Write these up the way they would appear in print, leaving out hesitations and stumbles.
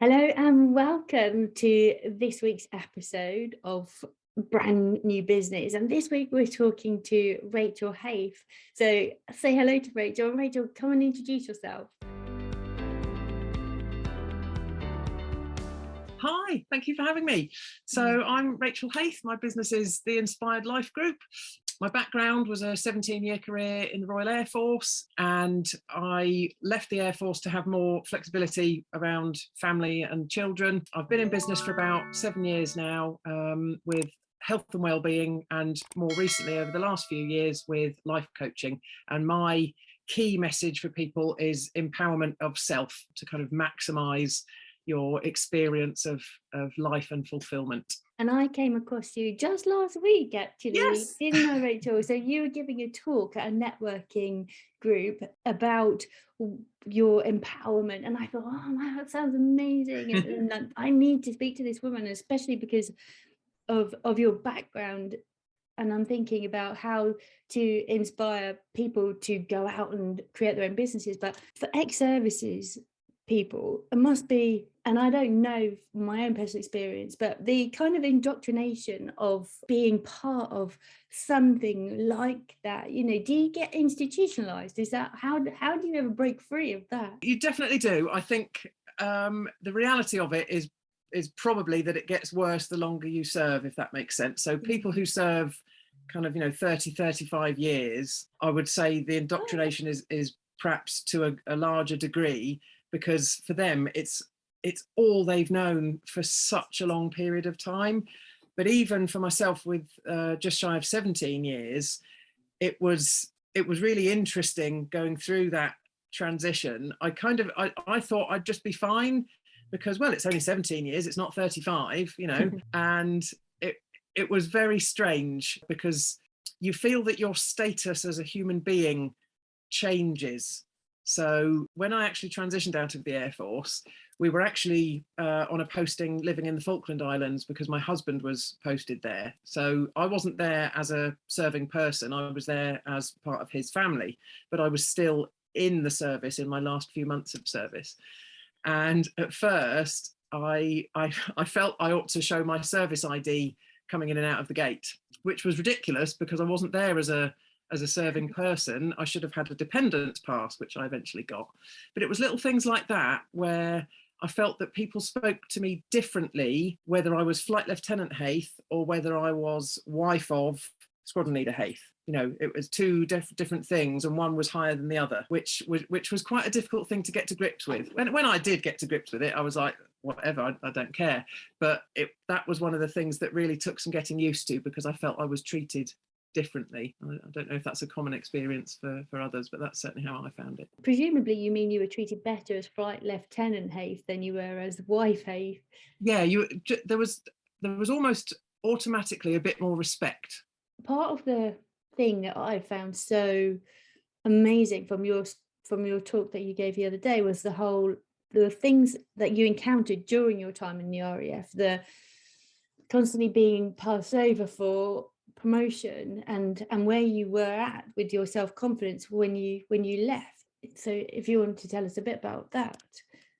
Hello and welcome to this week's episode of Brand New Business. And this week we're talking to Rachel Haith. So say hello to Rachel. Rachel, come and introduce yourself. Hi, thank you for having me. So I'm Rachel Haith. My business is the Inspired Life Group. My background was a 17-year career in the Royal Air Force, and I left the Air Force to have more flexibility around family and children. I've been in business for about 7 years now, with health and well-being, and more recently over the last few years with life coaching. And my key message for people is empowerment of self to kind of maximize your experience of life and fulfillment. And I came across you just last week, actually, Yes. didn't I, Rachel? So you were giving a talk at a networking group about your empowerment. And I thought, oh, wow, that sounds amazing. And I need to speak to this woman, especially because of your background. And I'm thinking about how to inspire people to go out and create their own businesses. But for ex-services people, it must be, and I don't know from my own personal experience, but the kind of indoctrination of being part of something like that, do you get institutionalized? Is that how do you ever break free of that? You definitely do. I think the reality of it is probably that it gets worse the longer you serve, if that makes sense. So people who serve kind of 30 35 years, I would say the indoctrination is perhaps to a larger degree, because for them it's all they've known for such a long period of time. But even for myself, with just shy of 17 years, it was really interesting going through that transition. I thought I'd just be fine because, well, it's only 17 years, it's not 35, and it was very strange because you feel that your status as a human being changes. So when I actually transitioned out of the Air Force, we were actually on a posting living in the Falkland Islands because my husband was posted there. So I wasn't there as a serving person, I was there as part of his family, but I was still in the service in my last few months of service. And at first, I felt I ought to show my service ID coming in and out of the gate, which was ridiculous because I wasn't there as a serving person. I should have had a dependent pass, which I eventually got. But it was little things like that where I felt that people spoke to me differently, whether I was Flight Lieutenant Haith or whether I was wife of Squadron Leader Haith. It was two different things, and one was higher than the other, which was quite a difficult thing to get to grips with. When I did get to grips with it, I was like, whatever, I don't care. But that was one of the things that really took some getting used to, because I felt I was treated differently. I don't know if that's a common experience for others, but that's certainly how I found it. Presumably you mean you were treated better as Flight Lieutenant Haith than you were as wife Haith? Yeah, there was almost automatically a bit more respect. Part of the thing that I found so amazing from your talk that you gave the other day was the things that you encountered during your time in the RAF, the constantly being passed over for promotion, and where you were at with your self-confidence when you left. So if you want to tell us a bit about that.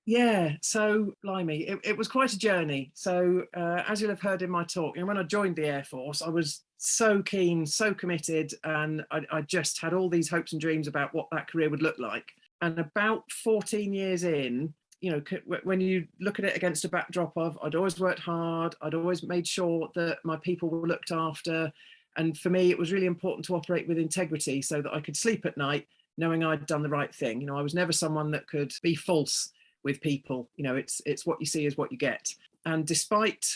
Yeah, so blimey, it was quite a journey. So as you'll have heard in my talk, when I joined the Air Force, I was so keen, so committed, and I just had all these hopes and dreams about what that career would look like. And about 14 years in, when you look at it against a backdrop of I'd always worked hard, I'd always made sure that my people were looked after. And for me, it was really important to operate with integrity so that I could sleep at night knowing I'd done the right thing. I was never someone that could be false with people. It's what you see is what you get. And despite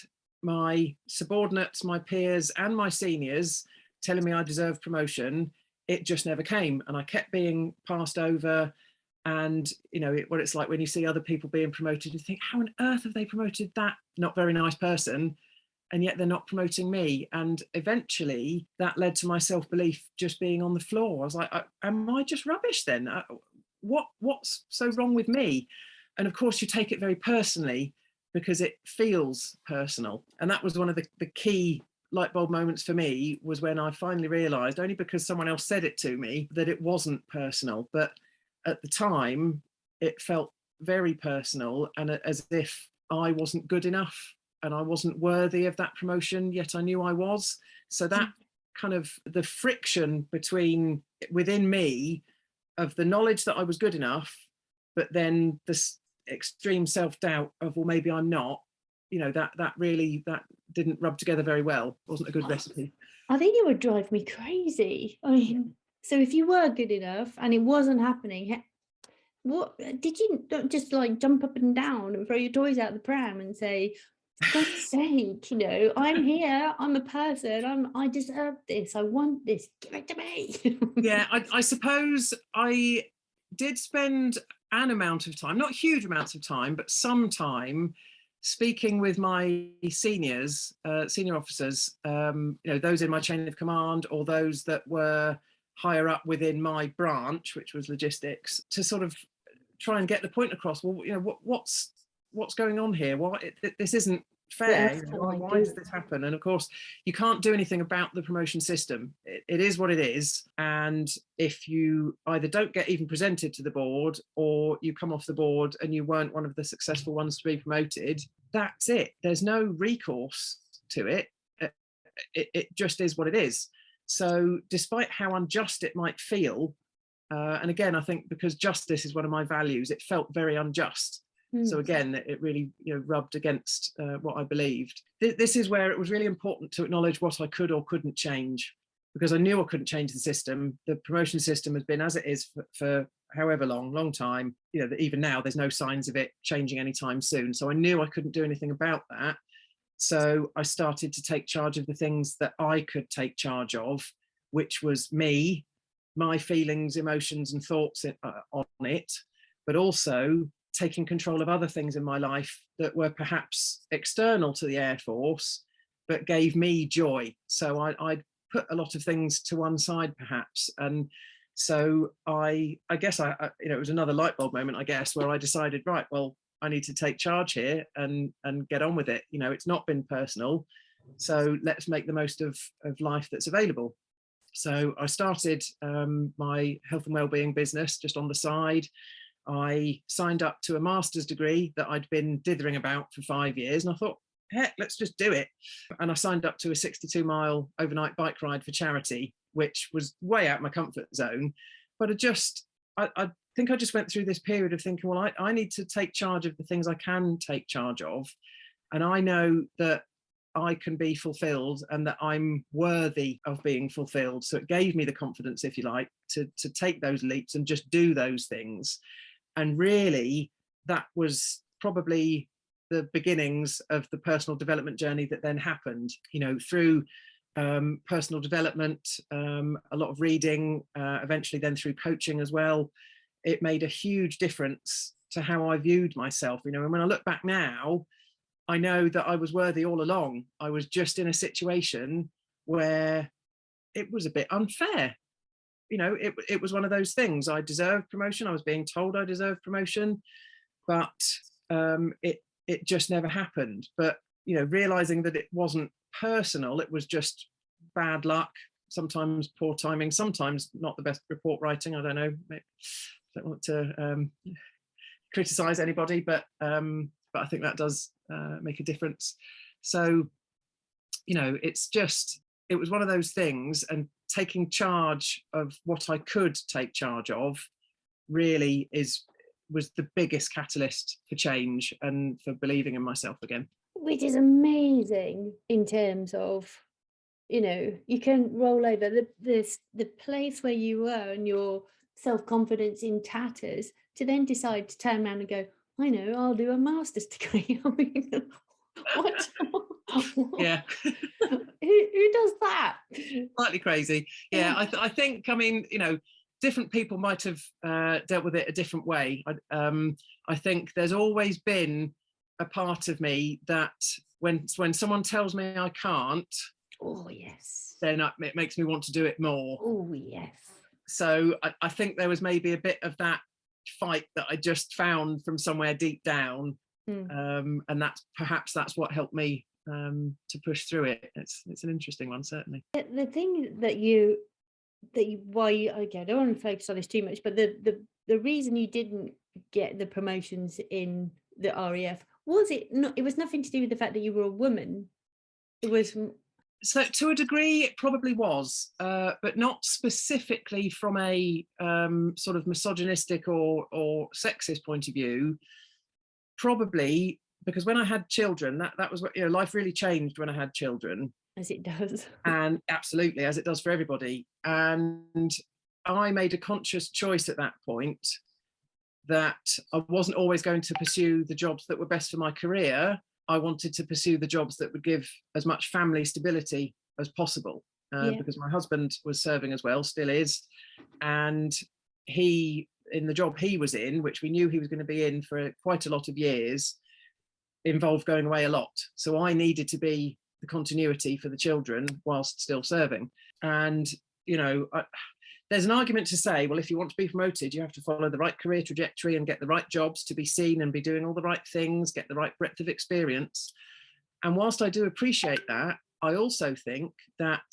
my subordinates, my peers, and my seniors telling me I deserved promotion, it just never came. And I kept being passed over. And what it's like when you see other people being promoted, you think, how on earth have they promoted that not very nice person, and yet they're not promoting me? And eventually that led to my self-belief just being on the floor. I was like, am I just rubbish then? What's so wrong with me? And of course you take it very personally because it feels personal. And that was one of the key light bulb moments for me, was when I finally realized, only because someone else said it to me, that it wasn't personal. But at the time it felt very personal, and as if I wasn't good enough and I wasn't worthy of that promotion, yet I knew I was. So that kind of the friction within me of the knowledge that I was good enough, but then this extreme self-doubt of, well, maybe I'm not, that didn't rub together very well. It wasn't a good recipe. I think it would drive me crazy. I mean, so if you were good enough and it wasn't happening, what did you not just like jump up and down and throw your toys out the pram and say, for God's sake, I'm here, I'm a person, I deserve this, I want this, give it to me. Yeah, I suppose I did spend an amount of time, not huge amounts of time, but some time speaking with my senior officers, those in my chain of command or those that were higher up within my branch, which was logistics, to sort of try and get the point across. Well, what's going on here? This isn't fair. Why does this happen? And of course, you can't do anything about the promotion system. It is what it is. And if you either don't get even presented to the board or you come off the board and you weren't one of the successful ones to be promoted, that's it. There's no recourse to it. It just is what it is. So despite how unjust it might feel, and again, I think because justice is one of my values, it felt very unjust. So again, it really rubbed against what I believed. This is where it was really important to acknowledge what I could or couldn't change, because I knew I couldn't change the system. The promotion system has been as it is for however long time. Even now, there's no signs of it changing anytime soon. So I knew I couldn't do anything about that. So I started to take charge of the things that I could take charge of, which was me, my feelings, emotions and thoughts on it, but also taking control of other things in my life that were perhaps external to the Air Force, but gave me joy. So I put a lot of things to one side perhaps. And so I guess it was another light bulb moment, I guess, where I decided, right, well, I need to take charge here and get on with it. It's not been personal. So let's make the most of life that's available. So I started my health and wellbeing business just on the side. I signed up to a master's degree that I'd been dithering about for 5 years. And I thought, heck, let's just do it. And I signed up to a 62-mile overnight bike ride for charity, which was way out my comfort zone. But I think I just went through this period of thinking, well, I need to take charge of the things I can take charge of. And I know that I can be fulfilled and that I'm worthy of being fulfilled. So it gave me the confidence, if you like, to take those leaps and just do those things. And really, that was probably the beginnings of the personal development journey that then happened, through personal development, a lot of reading, eventually then through coaching as well. It made a huge difference to how I viewed myself, and when I look back now, I know that I was worthy all along. I was just in a situation where it was a bit unfair. It was one of those things. I deserved promotion. I was being told I deserved promotion, but it just never happened. But realizing that it wasn't personal, it was just bad luck, sometimes poor timing, sometimes not the best report writing. I don't know. I don't want to criticize anybody, but I think that does make a difference. So it was one of those things, and taking charge of what I could take charge of really was the biggest catalyst for change and for believing in myself again. Which is amazing in terms of, you can roll over the place where you were and your self-confidence in tatters to then decide to turn around and go, I know, I'll do a master's degree. I mean, what? Yeah. Who does that? Slightly crazy. Yeah, I think, different people might have dealt with it a different way. I think there's always been a part of me that when someone tells me I can't, oh yes, then it makes me want to do it more. Oh yes. So I think there was maybe a bit of that fight that I just found from somewhere deep down, and that's what helped me to push through it. It's an interesting one, certainly. The thing that why okay, I don't want to focus on this too much, but the reason you didn't get the promotions in the RAF was it not, it was nothing to do with the fact that you were a woman. It was, So to a degree, it probably was, but not specifically from a sort of misogynistic or sexist point of view. Probably because when I had children, that was what, life really changed when I had children. as it does. And absolutely, as it does for everybody. And I made a conscious choice at that point that I wasn't always going to pursue the jobs that were best for my career. I wanted to pursue the jobs that would give as much family stability as possible, because my husband was serving as well, still is. And he, in the job he was in, which we knew he was going to be in for quite a lot of years, involved going away a lot. So I needed to be the continuity for the children whilst still serving. And, there's an argument to say, well, if you want to be promoted, you have to follow the right career trajectory and get the right jobs to be seen and be doing all the right things, get the right breadth of experience. And whilst I do appreciate that, I also think that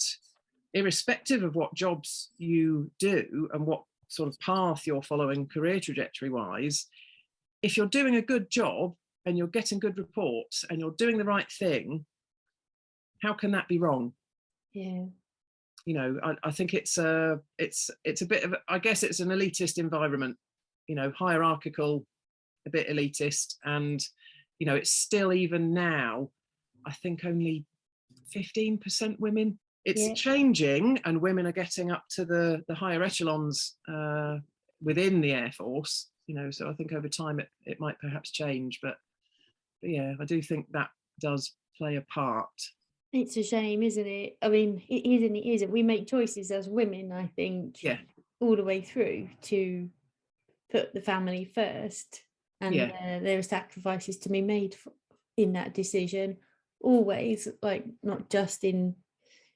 irrespective of what jobs you do and what sort of path you're following career trajectory wise, if you're doing a good job and you're getting good reports and you're doing the right thing, how can that be wrong? Yeah. I think it's a bit of, I guess it's an elitist environment, hierarchical, a bit elitist. And, it's still, even now, I think only 15% women. It's changing, and women are getting up to the higher echelons within the Air Force, so I think over time it might perhaps change. But yeah, I do think that does play a part. It's a shame, isn't it? I mean, it is and it isn't. We make choices as women, I think, all the way through to put the family first. And there are sacrifices to be made in that decision, always, like not just in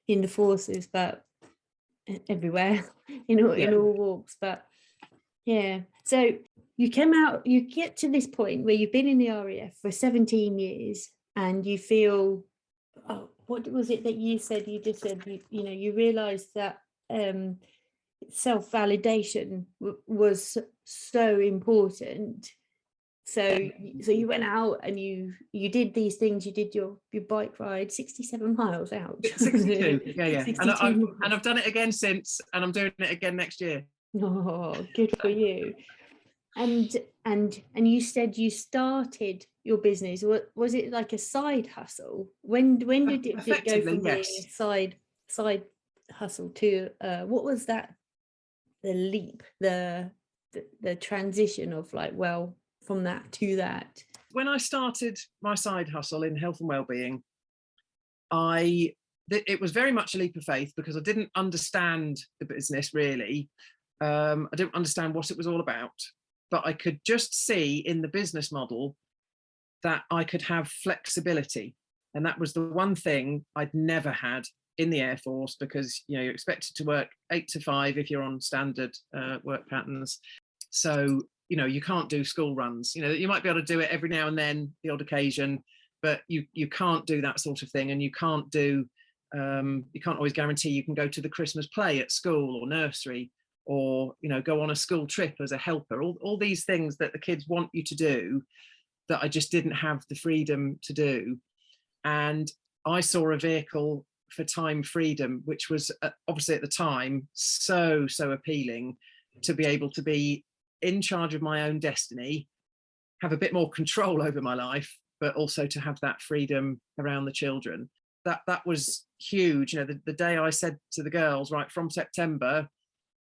the forces, but everywhere, in all walks. But yeah, so you get to this point where you've been in the RAF for 17 years and you feel, what was it that you said? You just said, you realised that self-validation was so important. So you went out and you did these things. You did your bike ride 67 miles out. 62, yeah. 62 and I've done it again since, and I'm doing it again next year. Oh, good for you. And you said you started your business. Was it like a side hustle? When did it go from being a side hustle to what was that? The leap, the transition of from that to that. When I started my side hustle in health and wellbeing, it was very much a leap of faith because I didn't understand the business really. I didn't understand what it was all about. But I could just see in the business model that I could have flexibility. And that was the one thing I'd never had in the Air Force, because you're expected to work 8 to 5 if you're on standard work patterns. So, you can't do school runs. You might be able to do it every now and then, the odd occasion, but you can't do that sort of thing. And you can't always guarantee you can go to the Christmas play at school or nursery, or go on a school trip as a helper, all these things that the kids want you to do that I just didn't have the freedom to do. And I saw a vehicle for time freedom, which was obviously at the time so appealing, to be able to be in charge of my own destiny, have a bit more control over my life, but also to have that freedom around the children. That was huge. The day I said to the girls, right, from September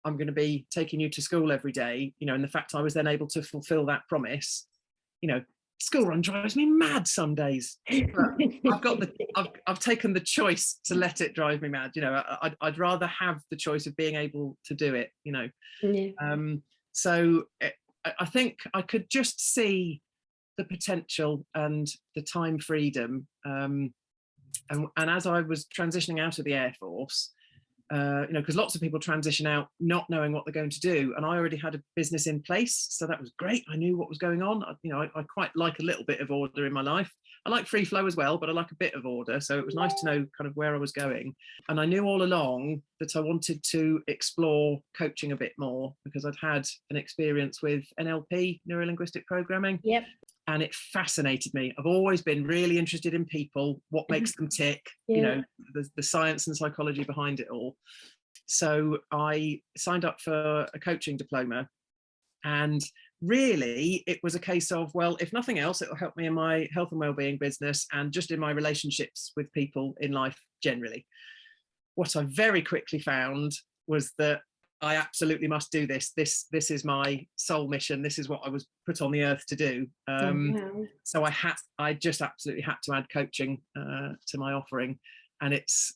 I'm going to be taking you to school every day, and the fact I was then able to fulfill that promise. School run drives me mad some days, but I've taken the choice to let it drive me mad. I'd rather have the choice of being able to do it. So I think I could just see the potential and the time freedom, and as I was transitioning out of the Air Force, because lots of people transition out not knowing what they're going to do, and I already had a business in place, so that was great. I knew what was going on. I quite like a little bit of order in my life. I like free flow as well, but I like a bit of order, so it was nice to know kind of where I was going. And I knew all along that I wanted to explore coaching a bit more, because I'd had an experience with NLP, neuro-linguistic programming. Yep. and it fascinated me. I've always been really interested in people, what makes them tick, you know, the science and psychology behind it all. So I signed up for a coaching diploma, and really it was a case of, well, if nothing else, it will help me in my health and wellbeing business and just in my relationships with people in life generally. What I very quickly found was that I absolutely must do this. This is my soul mission. This is what I was put on the earth to do. So I just absolutely had to add coaching to my offering, and it's,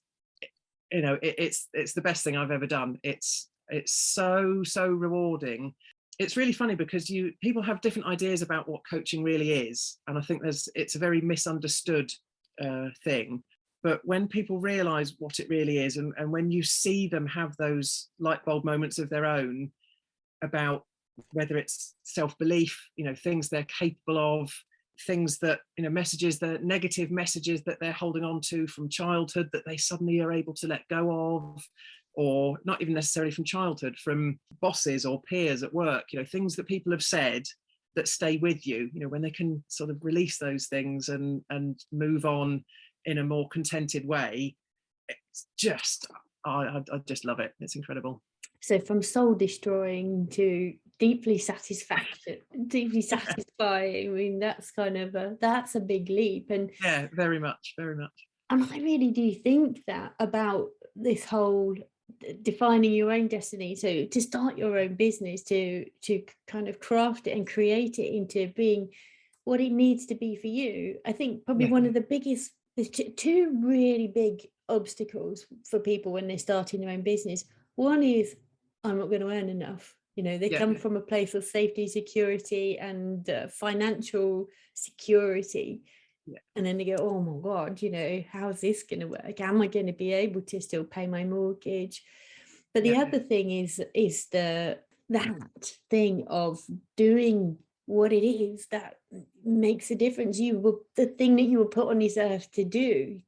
you know, it's the best thing I've ever done. It's so rewarding. It's really funny because people have different ideas about what coaching really is, and I think it's a very misunderstood thing. But when people realize what it really is, and when you see them have those light bulb moments of their own about whether it's self-belief, you know, things they're capable of, things that, you know, messages, the negative messages that they're holding on to from childhood that they suddenly are able to let go of, or not even necessarily from childhood, from bosses or peers at work, you know, things that people have said that stay with you, you know, when they can sort of release those things and move on in a more contented way, it's just, I just love it. It's incredible. So from soul destroying to deeply satisfying. I mean, that's kind of that's a big leap. And yeah, very much. And I really do think that about this whole defining your own destiny. So to start your own business, to kind of craft it and create it into being what it needs to be for you. I think probably one of the biggest, there's two really big obstacles for people when they're starting their own business. One is, I'm not going to earn enough. You know, they come from a place of safety, security, and financial security. And then they go, oh my God, you know, how's this going to work? Am I going to be able to still pay my mortgage? But the other thing is that thing of doing what it is that makes a difference. The thing that you were put on this earth to do,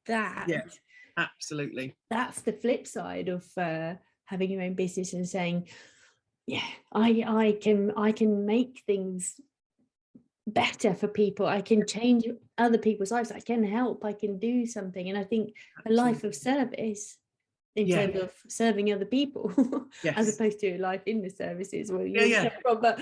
absolutely. That's the flip side of having your own business and saying, I can make things better for people. I can change other people's lives. I can help. I can do something. And I think a life of service in terms of serving other people, as opposed to life in the services where you from. But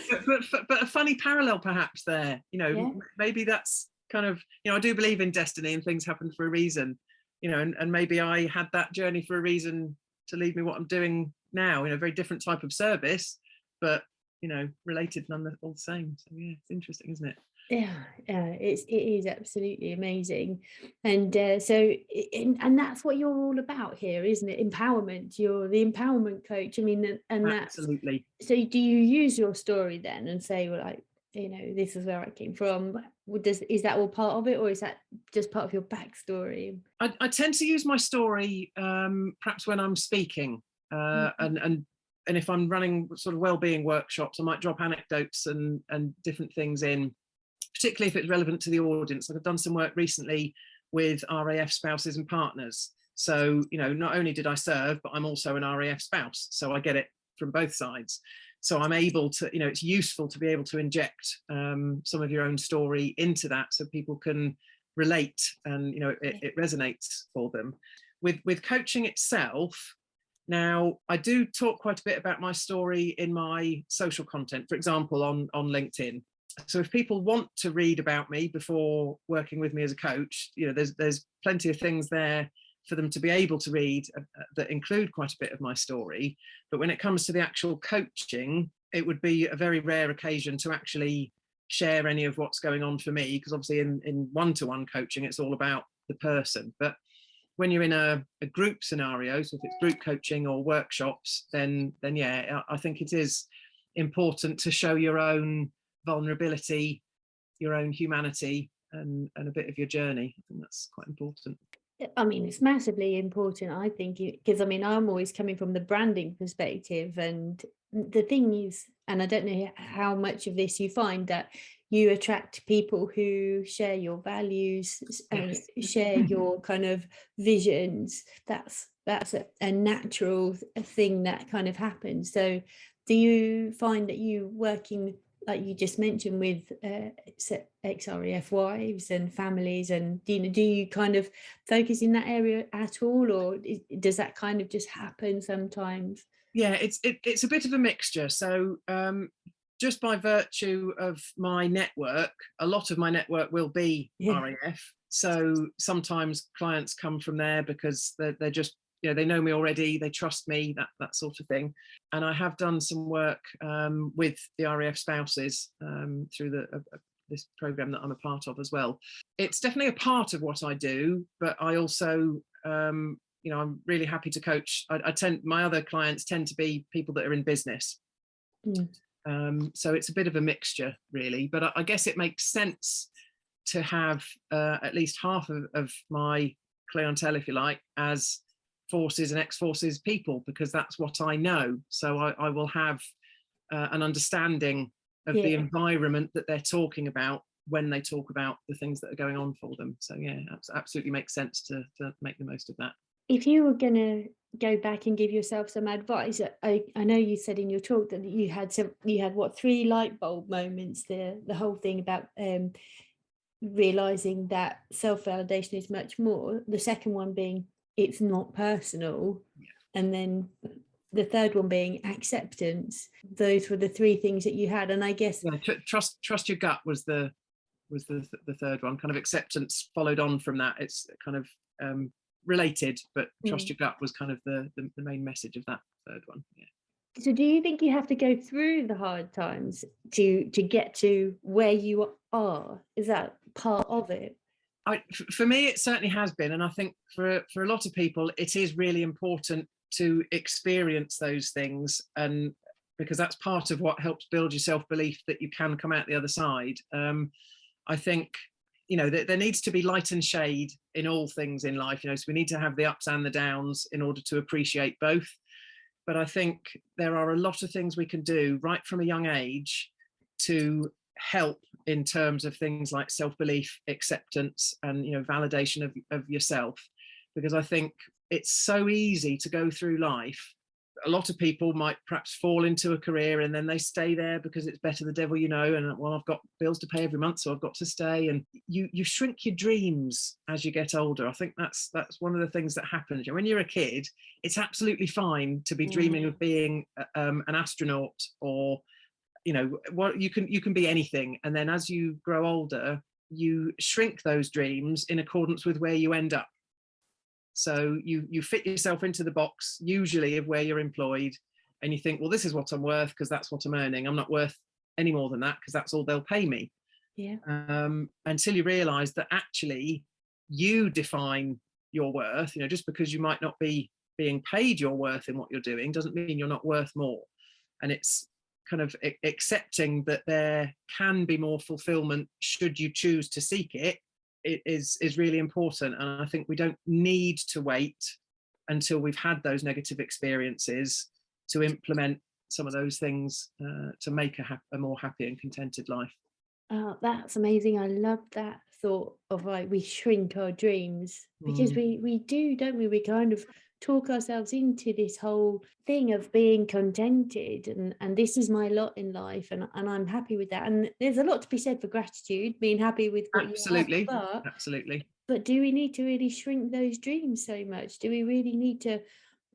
a funny parallel perhaps there, you know, maybe that's kind of, you know, I do believe in destiny and things happen for a reason, you know, and maybe I had that journey for a reason to lead me what I'm doing now, in a very different type of service, but, you know, related all the same. So yeah, it's interesting, isn't it? It is absolutely amazing. And and that's what you're all about here, isn't it? Empowerment. You're the empowerment coach. I mean, and absolutely. So do you use your story then and say, well, like, you know, this is where I came from? Is that all part of it, or is that just part of your backstory? I tend to use my story perhaps when I'm speaking, and if I'm running sort of wellbeing workshops, I might drop anecdotes and different things in, particularly if it's relevant to the audience. Like I've done some work recently with RAF spouses and partners. So, you know, not only did I serve, but I'm also an RAF spouse. So I get it from both sides. So I'm able to, you know, it's useful to be able to inject some of your own story into that so people can relate and, you know, it resonates for them. With coaching itself, now, I do talk quite a bit about my story in my social content, for example, on LinkedIn. So if people want to read about me before working with me as a coach, you know, there's plenty of things there for them to be able to read that include quite a bit of my story. But when it comes to the actual coaching, it would be a very rare occasion to actually share any of what's going on for me, because obviously in one-to-one coaching, it's all about the person. But when you're in a group scenario, so if it's group coaching or workshops, then yeah, I think it is important to show your own vulnerability, your own humanity, and a bit of your journey. I think that's quite important. I mean, it's massively important, I think, because I mean, I'm always coming from the branding perspective, and the thing is, and I don't know how much of this you find, that you attract people who share your values and share your kind of visions. That's a natural thing that kind of happens. So do you find that you working like you just mentioned with ex-RAF wives and families, and do you kind of focus in that area at all, or does that kind of just happen sometimes? Yeah, it's a bit of a mixture. So just by virtue of my network, a lot of my network will be Yeah. RAF. So sometimes clients come from there because they're just, they know me already, they trust me, that sort of thing. And I have done some work with the RAF spouses through this program that I'm a part of as well. It's definitely a part of what I do, but I also I'm really happy to coach. My other clients tend to be people that are in business. So it's a bit of a mixture, really. But I guess it makes sense to have at least half of my clientele, if you like, as forces and ex-forces people, because that's what I know. So I will have an understanding of the environment that they're talking about when they talk about the things that are going on for them. So yeah, absolutely makes sense to make the most of that. If you were going to go back and give yourself some advice, I know you said in your talk that you had 3 light bulb moments, the whole thing about realizing that self-validation is much more, the second one being it's not personal, and then the third one being acceptance. Those were the 3 things that you had, and I guess trust your gut was the third one. Kind of acceptance followed on from that. It's kind of related, but trust your gut was kind of the main message of that third one. So do you think you have to go through the hard times to get to where you are? Is that part of it? For me, it certainly has been, and I think for a lot of people, it is really important to experience those things, and because that's part of what helps build your self-belief that you can come out the other side. I think there needs to be light and shade in all things in life. So we need to have the ups and the downs in order to appreciate both. But I think there are a lot of things we can do right from a young age to help in terms of things like self-belief, acceptance, and validation of yourself. Because I think it's so easy to go through life. A lot of people might perhaps fall into a career and then they stay there because it's better the devil and well, I've got bills to pay every month, so I've got to stay. And you shrink your dreams as you get older. I think that's one of the things that happens. When you're a kid, it's absolutely fine to be dreaming of being an astronaut, or what you can be anything. And then as you grow older, you shrink those dreams in accordance with where you end up. So you fit yourself into the box, usually of where you're employed, and you think, well, this is what I'm worth because that's what I'm earning. I'm not worth any more than that because that's all they'll pay me. Until you realise that actually you define your worth. Just because you might not be being paid your worth in what you're doing doesn't mean you're not worth more. And it's kind of accepting that there can be more fulfillment should you choose to seek it. It is really important, and I think we don't need to wait until we've had those negative experiences to implement some of those things to make a more happy and contented life. Oh, that's amazing. I love that thought of like we shrink our dreams, because we do, don't we? We kind of talk ourselves into this whole thing of being contented, and this is my lot in life, and I'm happy with that. And there's a lot to be said for gratitude, being happy with what absolutely you have, absolutely. But do we need to really shrink those dreams so much? Do we really need to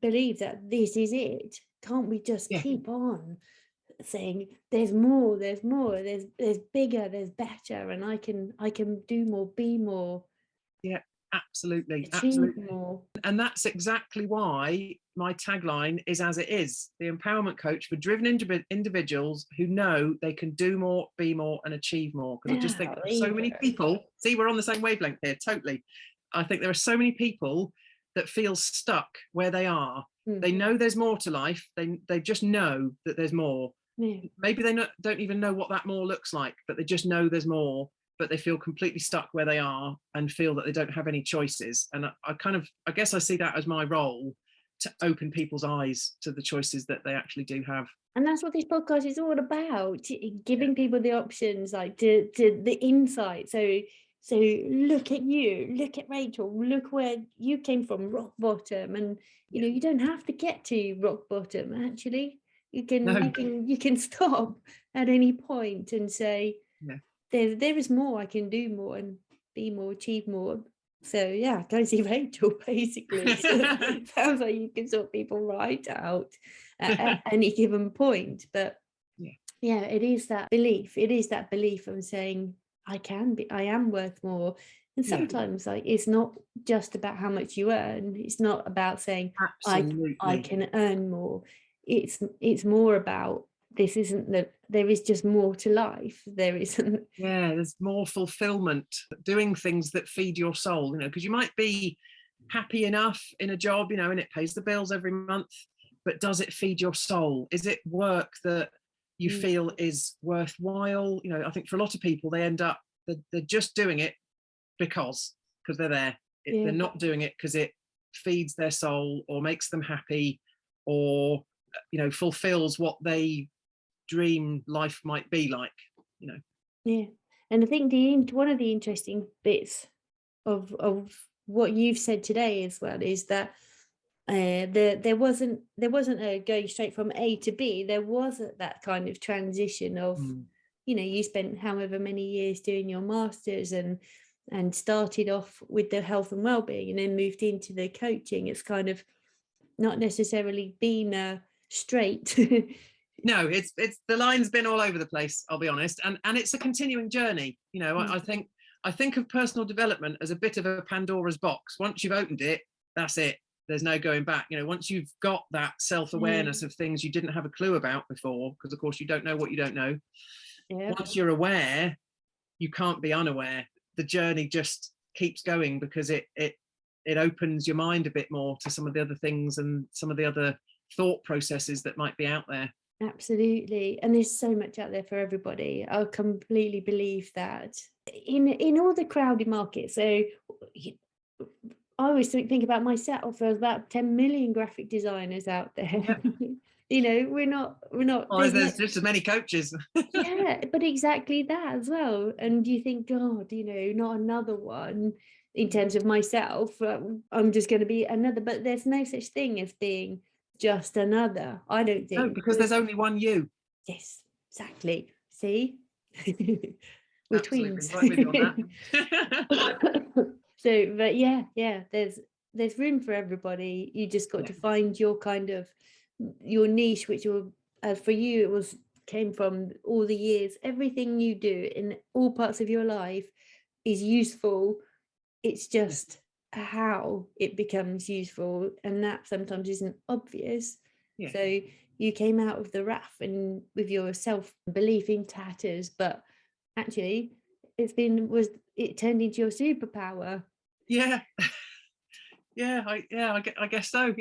believe that this is it? Can't we just keep on saying there's more, there's bigger, there's better, and I can do more, be more? Absolutely. More. And that's exactly why my tagline is as it is: the empowerment coach for driven individuals who know they can do more, be more, and achieve more. Because I just think so many people, see, we're on the same wavelength here, totally. I think there are so many people that feel stuck where they are. They know there's more to life. They just know that there's more. Maybe they don't even know what that more looks like, but they just know there's more. But they feel completely stuck where they are and feel that they don't have any choices. And I guess I see that as my role, to open people's eyes to the choices that they actually do have. And that's what this podcast is all about, giving people the options, like to the insight. So look at you, look at Rachel, look where you came from, rock bottom. And, you don't have to get to rock bottom. Actually, No. You can stop at any point and say, Yeah. there is more, I can do more and be more, achieve more. So yeah, go see Rachel, basically. Sounds like you can sort people right out at any given point. But yeah, it is that belief of saying, I am worth more. And sometimes like it's not just about how much you earn. It's not about saying I can earn more. It's more about, there is just more to life. There isn't. Yeah, there's more fulfillment, doing things that feed your soul, because you might be happy enough in a job, and it pays the bills every month, but does it feed your soul? Is it work that you feel is worthwhile? I think for a lot of people, they end up, they're just doing it because they're there. They're not doing it because it feeds their soul or makes them happy or, fulfills what they dream life might be like. Yeah, and I think one of the interesting bits of what you've said today as well is that there wasn't a going straight from A to B. There wasn't that kind of transition of you spent however many years doing your masters and started off with the health and well-being and then moved into the coaching. It's kind of not necessarily been straight. No, it's the line's been all over the place, I'll be honest, and it's a continuing journey. I think of personal development as a bit of a Pandora's box. Once you've opened it, that's it. There's no going back. Once you've got that self-awareness of things you didn't have a clue about before, because of course you don't know what you don't know. Once you're aware, you can't be unaware. The journey just keeps going because it opens your mind a bit more to some of the other things and some of the other thought processes that might be out there. Absolutely, and there's so much out there for everybody. I completely believe that in all the crowded markets. So I always think about myself. There's about 10 million graphic designers out there. We're not. Oh, there's just as many coaches. Yeah, but exactly that as well. And you think, God, not another one. In terms of myself, I'm just going to be another. But there's no such thing as being just another, I don't think. No, because there's only one you. Yes, exactly. See? We're twins. Right with you on that. So, but yeah, there's room for everybody. You just got to find your kind of your niche, which will for you came from all the years. Everything you do in all parts of your life is useful. It's just how it becomes useful, and that sometimes isn't obvious. So you came out of the RAF and with your self-belief in tatters, but actually it turned into your superpower. I guess so.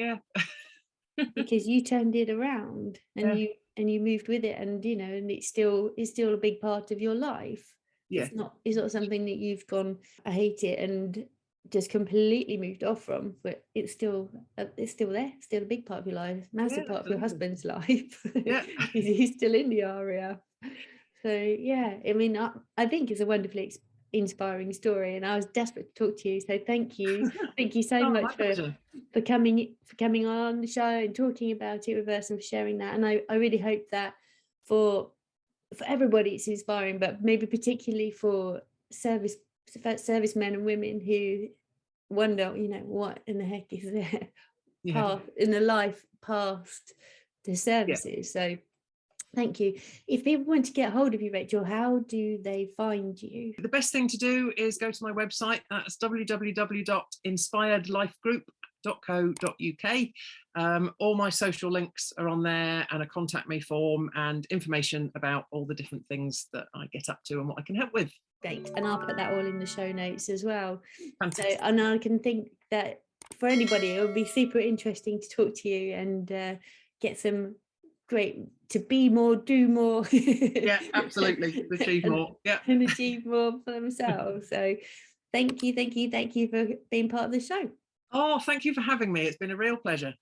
Because you turned it around and you moved with it, and and it's still a big part of your life. It's not something that you've gone, I hate it, and just completely moved off from, but it's still there, still a big part of your life, massive part of your husband's life. He's still in the RAF. So I think it's a wonderfully inspiring story, and I was desperate to talk to you, so thank you so much for coming on the show and talking about it with us and for sharing that. And I really hope that for everybody it's inspiring, but maybe particularly for servicemen and women who wonder, what in the heck is there in the life past the services. So thank you. If people want to get hold of you, Rachel, how do they find you? The best thing to do is go to my website. That's www.inspiredlifegroup.co.uk. All my social links are on there, and a contact me form and information about all the different things that I get up to and what I can help with. Great, and I'll put that all in the show notes as well. Fantastic. So, and I can think that for anybody, it would be super interesting to talk to you and get some to be more, do more. Yeah, absolutely. Achieve more. Yeah, and achieve more for themselves. So, thank you for being part of the show. Oh, thank you for having me. It's been a real pleasure.